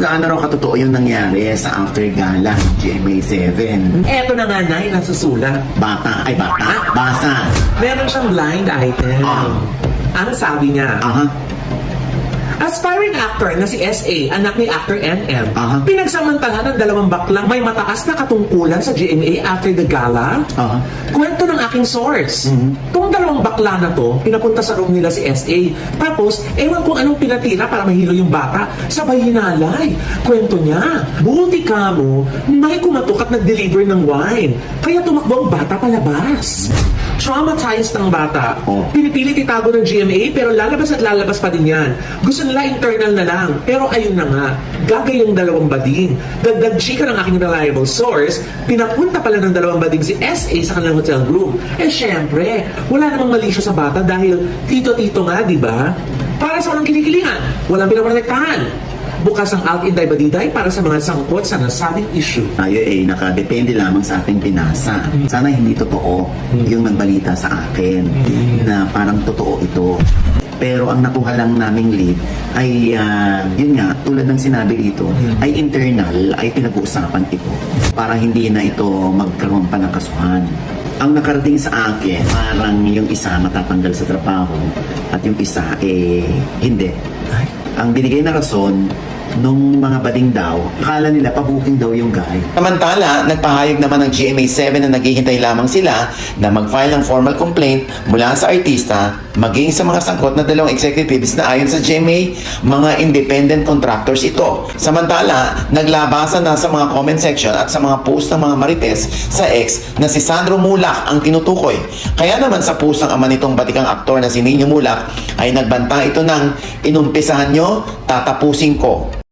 gaano raw katotoo yung nangyari sa after gala GMA7. Eto na nga, Nay, nasusulat. Bata, ay bata, basa. Meron siyang blind item. Ang sabi niya, aspiring actor na si S.A., anak ni actor N.M., pinagsamantala ng dalawang baklang may mataas na katungkulan sa GMA after the gala. Kwento ng aking source. Itong dalawang bakla na to, pinapunta sa room nila si S.A. Tapos, ewan kung anong pinatira para mahilo yung bata, sabay hinalay. Kwento niya, buti ka mo, may kumatok at nag-deliver ng wine. Kaya tumakbo ang bata palabas. Traumatized ng bata. Pinipilit itago ng GMA pero lalabas at lalabas pa din yan. Gusto nila internal na lang. Pero ayun na nga, gagay yung dalawang bading. Dagdag chika ng aking reliable source, pinapunta pala ng dalawang bading si S.A. sa kanilang hotel room. Syempre, wala namang mali siya sa bata dahil tito-tito nga, di ba? Para sa walang kinikilingan, walang pinaprotektahan. Bukas ang Out Inday Badiday para sa mga sangkot sa nasabing issue. Tayo nakadepende lamang sa ating binasa. Sana hindi totoo yung nagbalita sa akin na parang totoo ito. Pero ang nakuha lang naming lead ay, yun nga, tulad ng sinabi dito, ay internal, ay pinag-uusapan ito para hindi na ito magkaroon pa ng kasuhan. Ang nakarating sa akin, parang yung isa matatanggal sa trabaho at yung isa, hindi. Ang binigay na rason, nung mga bading daw, akala nila pabuking daw yung guy. Samantala, nagpahayag naman ng GMA7 na naghihintay lamang sila na mag-file ng formal complaint mula sa artista maging sa mga sangkot na dalawang executives na ayon sa GMA, mga independent contractors ito. Samantala, naglabasan na sa mga comment section at sa mga post ng mga marites sa ex na si Sandro Mulak ang tinutukoy. Kaya naman sa post ng ama nitong batikang aktor na si Nino Mulak ay nagbanta ito ng inumpisahan nyo, tatapusin ko.